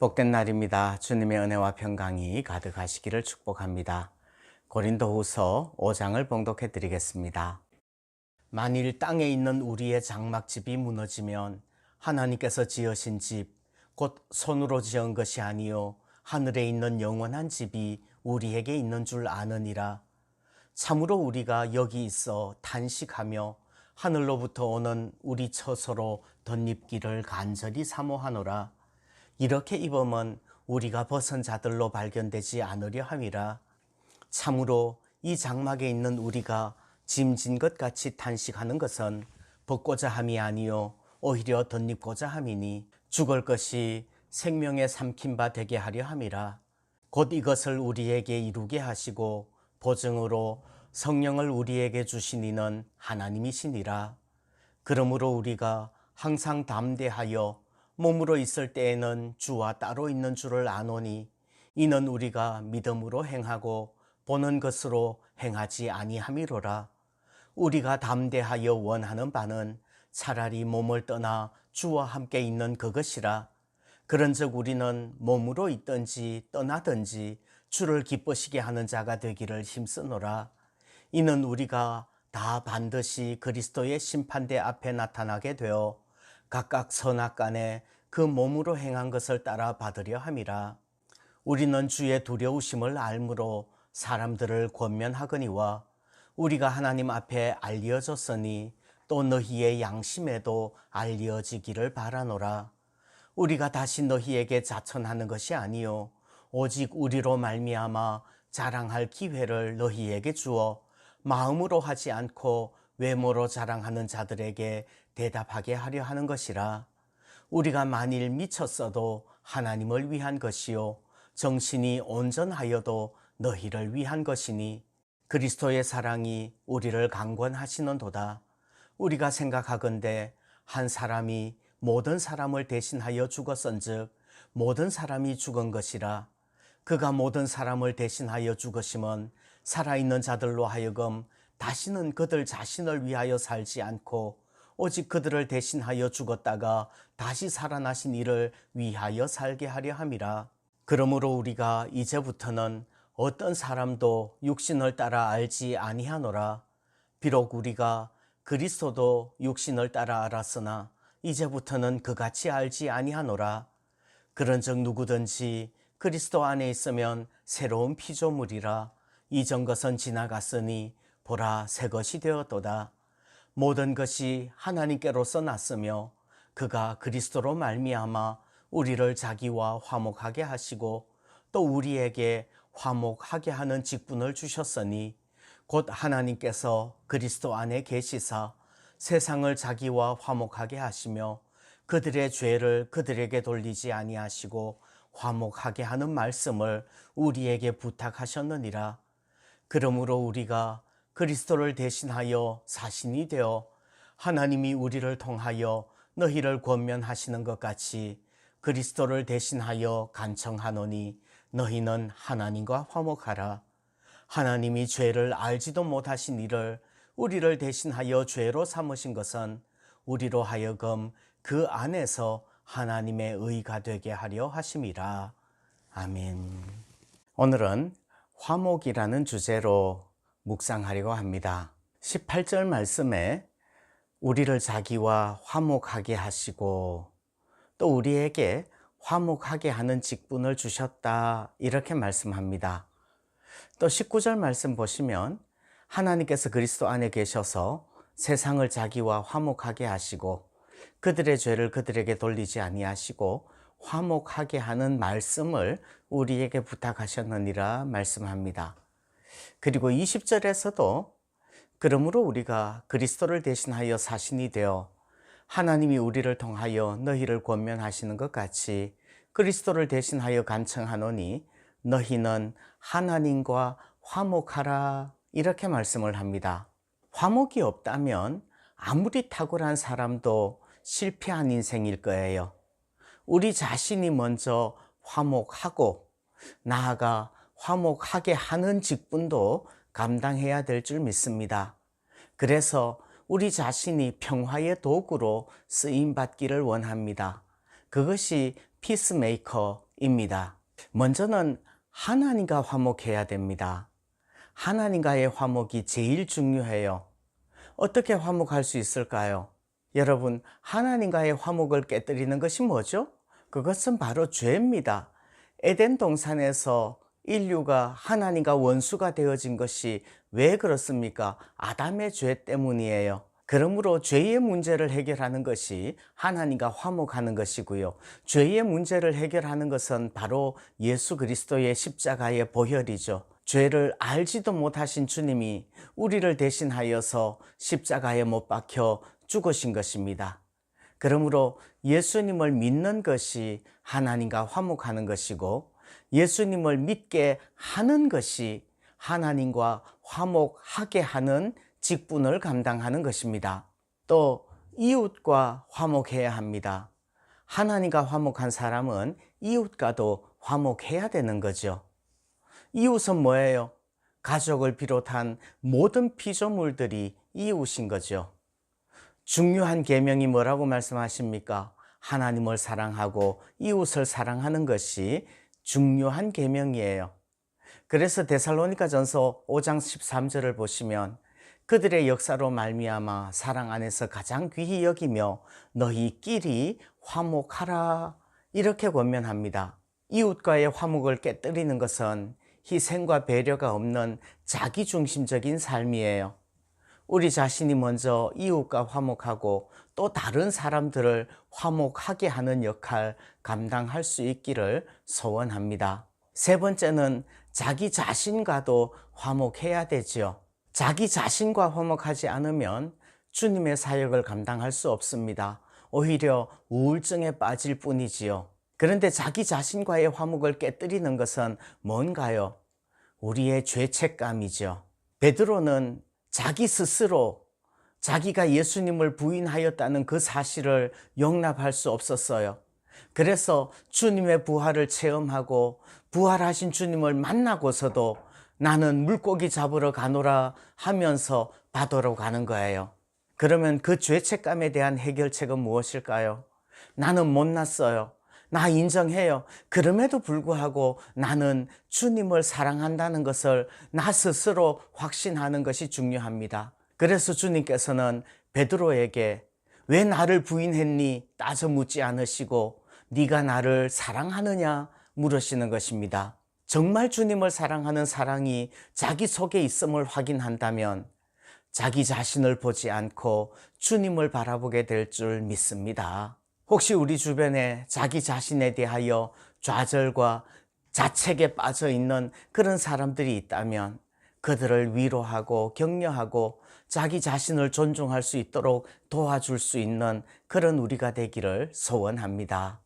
복된 날입니다. 주님의 은혜와 평강이 가득하시기를 축복합니다. 고린도후서 5장을 봉독해 드리겠습니다. 만일 땅에 있는 우리의 장막집이 무너지면 하나님께서 지으신 집, 곧 손으로 지은 것이 아니요 하늘에 있는 영원한 집이 우리에게 있는 줄 아느니라. 참으로 우리가 여기 있어 탄식하며 하늘로부터 오는 우리 처소로 덧입기를 간절히 사모하노라. 이렇게 입으면 우리가 벗은 자들로 발견되지 않으려 함이라. 참으로 이 장막에 있는 우리가 짐진 것 같이 탄식하는 것은 벗고자 함이 아니요 오히려 덧입고자 함이니 죽을 것이 생명에 삼킨 바 되게 하려 함이라. 곧 이것을 우리에게 이루게 하시고 보증으로 성령을 우리에게 주신 이는 하나님이시니라. 그러므로 우리가 항상 담대하여 몸으로 있을 때에는 주와 따로 있는 줄을 아노니 이는 우리가 믿음으로 행하고 보는 것으로 행하지 아니함이로라. 우리가 담대하여 원하는 바는 차라리 몸을 떠나 주와 함께 있는 그것이라. 그런즉 우리는 몸으로 있든지 떠나든지 주를 기쁘시게 하는 자가 되기를 힘쓰노라. 이는 우리가 다 반드시 그리스도의 심판대 앞에 나타나게 되어 각각 선악간에 그 몸으로 행한 것을 따라 받으려 함이라. 우리는 주의 두려우심을 알므로 사람들을 권면하거니와 우리가 하나님 앞에 알려졌으니 또 너희의 양심에도 알려지기를 바라노라. 우리가 다시 너희에게 자천하는 것이 아니요 오직 우리로 말미암아 자랑할 기회를 너희에게 주어 마음으로 하지 않고 외모로 자랑하는 자들에게 대답하게 하려 하는 것이라. 우리가 만일 미쳤어도 하나님을 위한 것이요 정신이 온전하여도 너희를 위한 것이니 그리스도의 사랑이 우리를 강권하시는도다. 우리가 생각하건대 한 사람이 모든 사람을 대신하여 죽었은즉 모든 사람이 죽은 것이라. 그가 모든 사람을 대신하여 죽으심은 살아있는 자들로 하여금 다시는 그들 자신을 위하여 살지 않고 오직 그들을 대신하여 죽었다가 다시 살아나신 이를 위하여 살게 하려 함이라. 그러므로 우리가 이제부터는 어떤 사람도 육신을 따라 알지 아니하노라. 비록 우리가 그리스도도 육신을 따라 알았으나 이제부터는 그같이 알지 아니하노라. 그런즉 누구든지 그리스도 안에 있으면 새로운 피조물이라. 이전 것은 지나갔으니 보라 새 것이 되었도다. 모든 것이 하나님께로서 났으며 그가 그리스도로 말미암아 우리를 자기와 화목하게 하시고 또 우리에게 화목하게 하는 직분을 주셨으니 곧 하나님께서 그리스도 안에 계시사 세상을 자기와 화목하게 하시며 그들의 죄를 그들에게 돌리지 아니하시고 화목하게 하는 말씀을 우리에게 부탁하셨느니라. 그러므로 우리가 그리스도를 대신하여 사신이 되어 하나님이 우리를 통하여 너희를 권면하시는 것 같이 그리스도를 대신하여 간청하노니 너희는 하나님과 화목하라. 하나님이 죄를 알지도 못하신 이를 우리를 대신하여 죄로 삼으신 것은 우리로 하여금 그 안에서 하나님의 의가 되게 하려 하심이라. 아멘. 오늘은 화목이라는 주제로 묵상하려고 합니다. 18절 말씀에 우리를 자기와 화목하게 하시고 또 우리에게 화목하게 하는 직분을 주셨다 이렇게 말씀합니다. 또 19절 말씀 보시면 하나님께서 그리스도 안에 계셔서 세상을 자기와 화목하게 하시고 그들의 죄를 그들에게 돌리지 아니하시고 화목하게 하는 말씀을 우리에게 부탁하셨느니라 말씀합니다. 그리고 20절에서도 그러므로 우리가 그리스도를 대신하여 사신이 되어 하나님이 우리를 통하여 너희를 권면하시는 것 같이 그리스도를 대신하여 간청하노니 너희는 하나님과 화목하라 이렇게 말씀을 합니다. 화목이 없다면 아무리 탁월한 사람도 실패한 인생일 거예요. 우리 자신이 먼저 화목하고 나아가 화목하게 하는 직분도 감당해야 될 줄 믿습니다. 그래서 우리 자신이 평화의 도구로 쓰임받기를 원합니다. 그것이 피스메이커 입니다. 먼저는 하나님과 화목해야 됩니다. 하나님과의 화목이 제일 중요해요. 어떻게 화목할 수 있을까요? 여러분, 하나님과의 화목을 깨뜨리는 것이 뭐죠? 그것은 바로 죄입니다. 에덴 동산에서 인류가 하나님과 원수가 되어진 것이 왜 그렇습니까? 아담의 죄 때문이에요. 그러므로 죄의 문제를 해결하는 것이 하나님과 화목하는 것이고요. 죄의 문제를 해결하는 것은 바로 예수 그리스도의 십자가의 보혈이죠. 죄를 알지도 못하신 주님이 우리를 대신하여서 십자가에 못 박혀 죽으신 것입니다. 그러므로 예수님을 믿는 것이 하나님과 화목하는 것이고, 예수님을 믿게 하는 것이 하나님과 화목하게 하는 직분을 감당하는 것입니다. 또 이웃과 화목해야 합니다. 하나님과 화목한 사람은 이웃과도 화목해야 되는 거죠. 이웃은 뭐예요? 가족을 비롯한 모든 피조물들이 이웃인 거죠. 중요한 계명이 뭐라고 말씀하십니까? 하나님을 사랑하고 이웃을 사랑하는 것이 중요한 계명이에요. 그래서 데살로니가전서 5장 13절을 보시면 그들의 역사로 말미암아 사랑 안에서 가장 귀히 여기며 너희끼리 화목하라, 이렇게 권면합니다. 이웃과의 화목을 깨뜨리는 것은 희생과 배려가 없는 자기중심적인 삶이에요. 우리 자신이 먼저 이웃과 화목하고 또 다른 사람들을 화목하게 하는 역할 감당할 수 있기를 소원합니다. 세 번째는 자기 자신과도 화목해야 되지요. 자기 자신과 화목하지 않으면 주님의 사역을 감당할 수 없습니다. 오히려 우울증에 빠질 뿐이지요. 그런데 자기 자신과의 화목을 깨뜨리는 것은 뭔가요? 우리의 죄책감이죠. 베드로는 자기 스스로 자기가 예수님을 부인하였다는 그 사실을 용납할 수 없었어요. 그래서 주님의 부활을 체험하고 부활하신 주님을 만나고서도 나는 물고기 잡으러 가노라 하면서 바다로 가는 거예요. 그러면 그 죄책감에 대한 해결책은 무엇일까요? 나는 못났어요. 나 인정해요. 그럼에도 불구하고 나는 주님을 사랑한다는 것을 나 스스로 확신하는 것이 중요합니다. 그래서 주님께서는 베드로에게 왜 나를 부인했니? 따져 묻지 않으시고 네가 나를 사랑하느냐? 물으시는 것입니다. 정말 주님을 사랑하는 사랑이 자기 속에 있음을 확인한다면 자기 자신을 보지 않고 주님을 바라보게 될 줄 믿습니다. 혹시 우리 주변에 자기 자신에 대하여 좌절과 자책에 빠져 있는 그런 사람들이 있다면 그들을 위로하고 격려하고 자기 자신을 존중할 수 있도록 도와줄 수 있는 그런 우리가 되기를 소원합니다.